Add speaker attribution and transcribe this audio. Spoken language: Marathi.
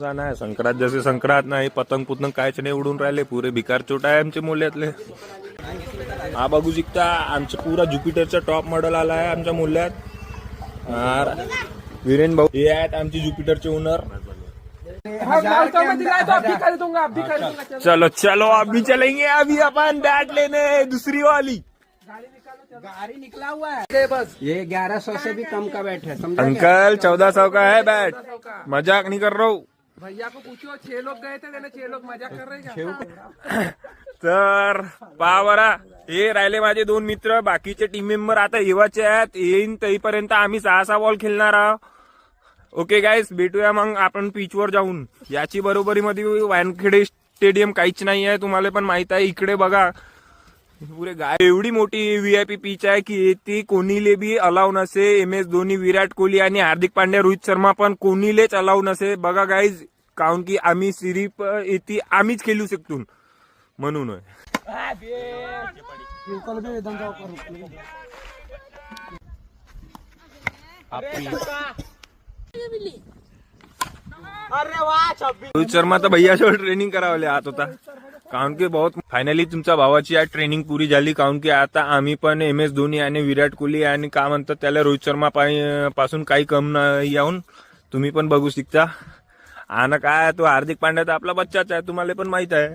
Speaker 1: नाही संक्रांत जसे संक्रांत नाही पतंग पुतंग कायच नाही उडून राहिले पुरे भिकार चोट आहे आमचे मूल्यातले. हा बघू शकता आमचं पुरा ज्युपिटरचा टॉप मॉडेल आला आहे आमच्या मूल्यात. वीरेन भाऊ हे आहेत आमचे ज्युपिटरचे ओनर. चलो चलो अभी चलेंगे अभी अपन बैट लेने दूसरी वाली
Speaker 2: गाड़ी निकला हुआ है बस ये 1100 से भी कम का बैट है समझा.
Speaker 1: अंकल 1400 का है बैट. मजाक नहीं कर रहा हूँ.
Speaker 2: भैया को पूछो 6 लोग गए थे 6 लोग मजाक कर रहे हैं.
Speaker 1: तर पहा बरा हे राहिले माझे 2 मित्र. बाकीचे टीम मेंबर आता येवाचे आहेत. येईन तरीपर्यंत आम्ही 6 बॉल खेळणार आहोत. ओके गाईस भेटूया मग आपण पिचवर जाऊन. याची बरोबरी मध्ये वानखेडे स्टेडियम काहीच नाही आहे तुम्हाला पण माहित आहे. इकडे बघा पुरे गाय एवढी मोठी व्हीआयपी पिच आहे की ती कोणीले बी अलाव नसे. MS धोनी विराट कोहली आणि हार्दिक पांड्या रोहित शर्मा पण कोणीलेच अलाव नसे. बघा गाईज कारण की आम्ही सिरीप ती आम्हीच खेळू शकतो म्हणून. रोहित शर्मा तर भैयासोबत ट्रेनिंग करावले आत होता कारण की बहुत फायनली तुमच्या भावाची आज ट्रेनिंग पुरी झाली. कारण की आता आम्ही पण MS धोनी आणि विराट कोहली आणि काय म्हणतात त्याला रोहित शर्मा पासून काही कम येऊन तुम्ही पण बघू शकता. आणि काय तो हार्दिक पांड्या तर आपला बच्चाच आहे तुम्हाला पण माहित आहे.